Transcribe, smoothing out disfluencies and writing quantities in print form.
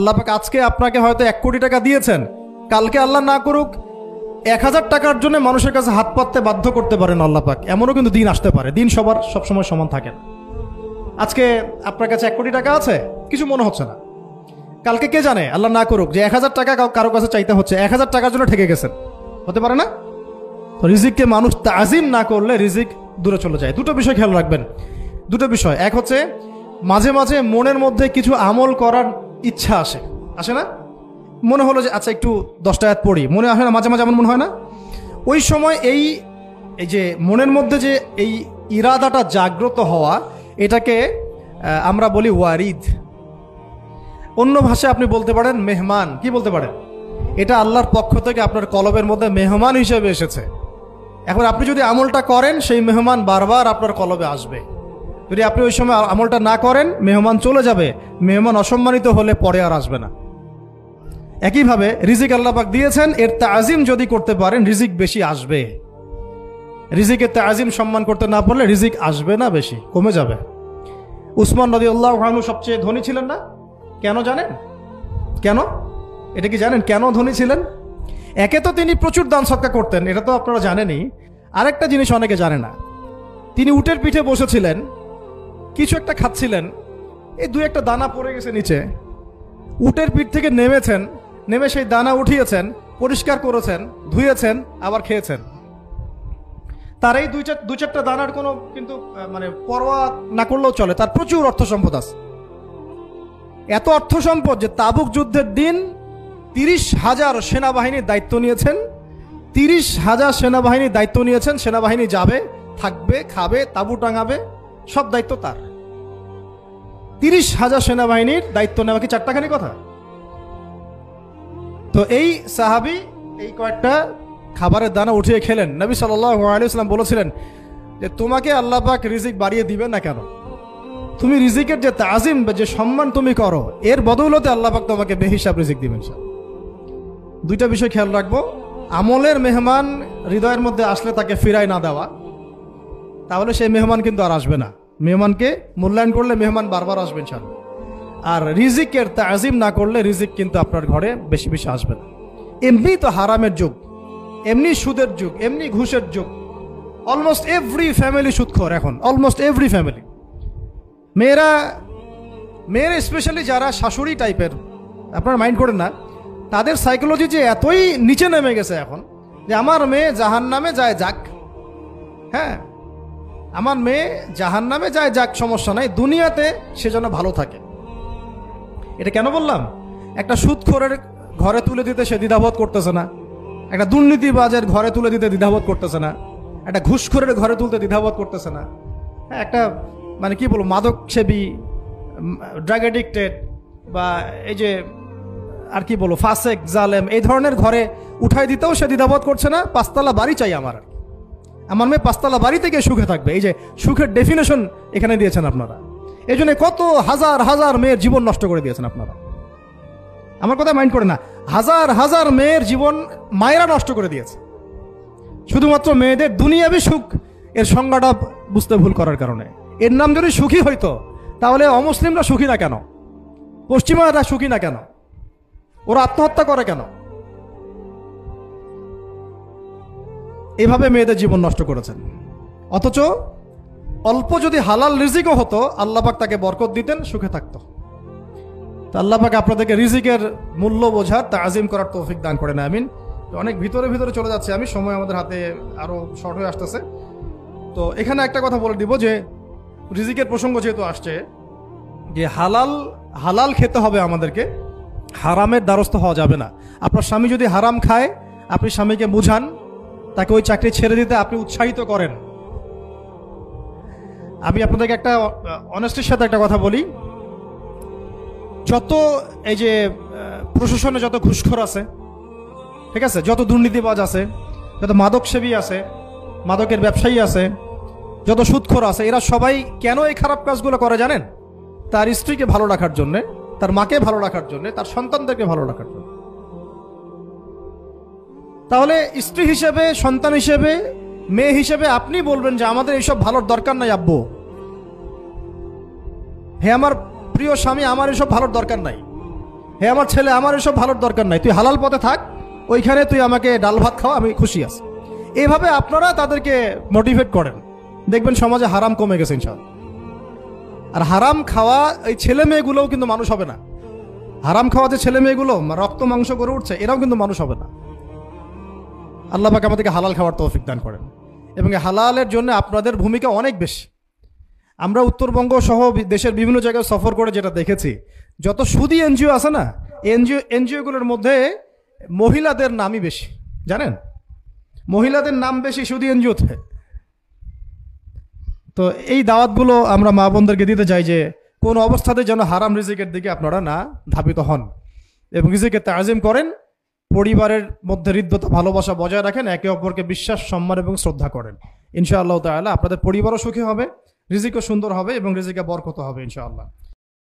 আল্লাহ পাক আজকে আপনাকে হয়তো 1 কোটি টাকা দিয়েছেন, কালকে আল্লাহ না করুক 1000 টাকার জন্য মানুষের কাছে হাত পাততে বাধ্য করতে পারেন আল্লাহ পাক। এমনও কিন্তু দিন আসতে পারে, দিন সবার সবসময় সমান থাকে না। আজকে আপনার কাছে 1 কোটি টাকা আছে, কিছু মনে হচ্ছে না, কালকে কে জানে আল্লাহ না করুক যে 1000 টাকা কারো কাছে চাইতে হচ্ছে, 1000 টাকার জন্য ঠেকে গেছেন, হতে পারে না? তো রিজিককে মানুষ তাজিম না করলে রিজিক দূরে চলে যায়। দুটো বিষয় খেয়াল রাখবেন, দুটো বিষয়। এক হচ্ছে মাঝে মাঝে মনের মধ্যে কিছু আমল করার ইচ্ছা আসে, আসে না? মনে হলো যে আচ্ছা একটু 10টা আয়াত পড়ি, মনে আসে না মাঝে মাঝে? এমন মনে হয় না? ওই সময় এই যে মনের মধ্যে যে এই ইরাদাটা জাগ্রত হওয়া, এটাকে আমরা বলি ওয়ারিদ। অন্য ভাষায় আপনি বলতে পারেন মেহমান। কি বলতে পারেন? এটা আল্লাহর পক্ষ থেকে আপনার কলবের মধ্যে মেহমান হিসেবে এসেছে। এখন আপনি যদি আমলটা করেন, সেই মেহমান বারবার আপনার কলবে আসবে। যদি আপনি ওই সময় আমলটা না করেন, মেহমান চলে যাবে, মেহমান অসম্মানিত হলে পরে আর আসবে না। একইভাবে রিজিক আল্লাহ পাক দিয়েছেন, এর তাজিম যদি করতে পারেন রিজিক বেশি আসবে। রিজিকের তাজিম সম্মান করতে না পারলে রিজিক আসবে না, বেশি কমে যাবে। উসমান রাদিয়াল্লাহু আনহু সবচেয়ে ধনী ছিলেন না? কেন জানেন? কেন? এটা কি জানেন কেন ধনী ছিলেন? একে তো তিনি প্রচুর দান সদকা করতেন, এটা তো আপনারা জানেনই। আরেকটা জিনিস অনেকে জানে না, তিনি উটের পিঠে বসেছিলেন, কিছু একটা খাচ্ছিলেন, এই 2-1টা দানা পড়ে গেছে নিচে। উটের পিঠ থেকে নেমেছেন, নেমে সেই দানা উঠিয়েছেন, পরিষ্কার করেছেন, ধুয়েছেন, আবার খেয়েছেন। তার এই 2-4টা দানার কোনো কিন্তু মানে পরোয়া না করলেও চলে, তার প্রচুর অর্থ সম্পদ আছে। এত অর্থ সম্পদ যে তাবুক যুদ্ধের দিন 30,000 সেনাবাহিনীর দায়িত্ব নিয়েছেন। 30,000 সেনাবাহিনীর দায়িত্ব নিয়েছেন। সেনাবাহিনী যাবে, থাকবে, খাবে, তাবু টাঙাবে, সব দায়িত্ব তার। 30,000 সেনাবাহিনীর দায়িত্ব নেওয়া কি চারটাখানি কথা? তো এই সাহাবী এই কয়েকটা খাবারের দানা উঠিয়ে খেলেন। নবী সাল্লাল্লাহু আলাইহি ওয়াসাল্লাম বলেছিলেন যে তোমাকে আল্লাহ পাক রিজিক বাড়িয়ে দিবেন না কেন? তুমি রিজিকের যে তাজিম, যে সম্মান তুমি করো, এর বদৌলতে আল্লাহ পাক তোমাকে বেহিসাব রিজিক দিবেন। দুইটা বিষয় খেয়াল রাখবো। আমলের মেহমান হৃদয়ের মধ্যে আসলে তাকে ফিরায় না দেওয়া, তাহলে সেই মেহমান কিন্তু আর আসবে না। মেহমানকে মূল্যায়ন করলে মেহমান বারবার আসবে ইনশাআল্লাহ। আর রিজিকের তাজিম না করলে রিজিক কিন্তু আপনার ঘরে বেশি বেশি আসবে না। এমনি তো হারামের যুগ, এমনি সুদের যুগ, এমনি ঘুষের যুগ। অলমোস্ট এভরি ফ্যামিলি সুদখোর এখন, অলমোস্ট এভরি ফ্যামিলি। মেয়েরা স্পেশালি যারা শাশুড়ি টাইপের, আপনারা মাইন্ড করেন না, তাদের সাইকোলজি যে এতই নিচে নেমে গেছে এখন যে আমার মেয়ে জাহান্নামে যায় যাক, হ্যাঁ আমার মেয়ে জাহান্নামে যায় যাক, সমস্যা নাই, দুনিয়াতে সে যেন ভালো থাকে। এটা কেন বললাম? একটা সুদখোরের ঘরে তুলে দিতে সে দ্বিধাবোধ করতেছে না, একটা দুর্নীতিবাজের ঘরে তুলে দিতে দ্বিধাবোধ করতেছে না, একটা ঘুষখোরের ঘরে তুলতে দ্বিধাবোধ করতেছে না, হ্যাঁ একটা মানে কি বলবো মাদক সেবী, ড্রাগ এডিক্টেড বা এই যে আর কি বলবো ফাসেক জালেম, এই ধরনের ঘরে উঠাই দিতেও সে দ্বিধাবোধ করছে না। 5তলা বাড়ি চাই আমার মেয়ে 5তলা বাড়ি থেকে সুখে থাকবে। এই যে সুখের ডেফিনেশন এখানে দিয়েছেন আপনারা। এই জন্য কত হাজার হাজার মেয়ের জীবন নষ্ট করে দিয়েছেন আপনারা। আমার কথা মাইন্ড করে না, হাজার হাজার মেয়ের জীবন মায়েরা নষ্ট করে দিয়েছে, শুধুমাত্র মেয়েদের দুনিয়াবি সুখ এর সংজ্ঞাটা বুঝতে ভুল করার কারণে। এর নাম যদি সুখী হইতো তাহলে অমুসলিমরা সুখী না কেন? পশ্চিমারা সুখী না কেন? ওরা আত্মহত্যা করে কেন? এভাবে মেয়েদের জীবন নষ্ট করেছেন। অথচ অল্প যদি হালাল রিজিকও হতো, আল্লাহ পাক তাকে বরকত দিতেন, সুখে থাকতো। তা আল্লাহ পাক আপনাদেরকে রিজিকের মূল্য বোঝার, তাজিম করার তৌফিক দান করেন, আমিন। অনেক ভিতরে ভিতরে চলে যাচ্ছে আমি, সময় আমাদের হাতে আরো শর্ট হয়ে আসতেছে। তো এখানে একটা কথা বলে দিব যে রিজিকের প্রসঙ্গ যেহেতু আসছে, যে হালাল খেতে হবে আমাদেরকে, হারামের দ্বারস্থ হওয়া যাবে না। আপনার স্বামী যদি হারাম খায়, আপনি স্বামীকে বুঝান, তাকে ওই চাকরি ছেড়ে দিতে আপনি উৎসাহিত করেন। আমি আপনাদেরকে একটা অনেস্টির সাথে একটা কথা বলি, যত এই যে প্রশাসনে যত ঘুষখোর আছে, ঠিক আছে, যত দুর্নীতিবাজ আছে, যত মাদক সেবী আছে, মাদকের ব্যবসায়ী আছে, যত সুদখোর আছে, এরা সবাই কেন এই খারাপ কাজগুলো করে জানেন? তার স্ত্রীকে ভালো রাখার জন্যে, তার মাকে ভালো রাখার জন্যে, তার সন্তানদেরকে ভালো রাখার জন্য। তাহলে স্ত্রী হিসেবে, সন্তান হিসেবে, মেয়ে হিসেবে আপনি বলবেন যে আমাদের এইসব ভালোর দরকার নাই আব্বু, হে আমার প্রিয় স্বামী, আমার এসব ভালোর দরকার নাই। হে আমার ছেলে, আমার এসব ভালোর দরকার নাই, তুই হালাল পথে থাক, ওইখানে তুই আমাকে ডাল ভাত খাওয়া, আমি খুশি আছি। এইভাবে আপনারা তাদেরকে মোটিভেট করেন, দেখবেন সমাজে হারাম কমে গেছে ইনশাআল্লাহ। আর হারাম খাওয়া এই ছেলে মেয়েগুলোও কিন্তু মানুষ হবে না। হারাম খাওয়া যে ছেলে মেয়েগুলো রক্ত মাংস করে উঠছে, এরাও কিন্তু মানুষ হবে না। আল্লাহ পাক আমাদেরকে হালাল খাওয়ার তৌফিক দান করেন, এবং এই হালালের জন্য আপনাদের ভূমিকা অনেক বেশি। আমরা উত্তরবঙ্গ সহ দেশের বিভিন্ন জায়গায় সফর করে যেটা দেখেছি, যত সুদী এনজিও আছে না, এনজিওগুলোর মধ্যে মহিলাদের নামই বেশি, জানেন? মহিলাদের নাম বেশি সুদী এনজিওতে। তো এই দাওয়াতগুলো আমরা মা বোনদেরকে দিতে চাই যে কোন অবস্থাতে যেন হারাম রিজিকের দিকে আপনারা না ধাবিত হন, এবং রিজিকে তাজিম করেন, পরিবারের মধ্যে হৃদ্যতা ভালোবাসা বজায় রাখেন, একে অপরকে বিশ্বাস সম্মান এবং শ্রদ্ধা করেন। ইনশাআল্লাহ তাআলা আপনাদের পরিবারও সুখী হবে, রিজিকও সুন্দর হবে, এবং রিজিকে বরকত হবে ইনশাআল্লাহ।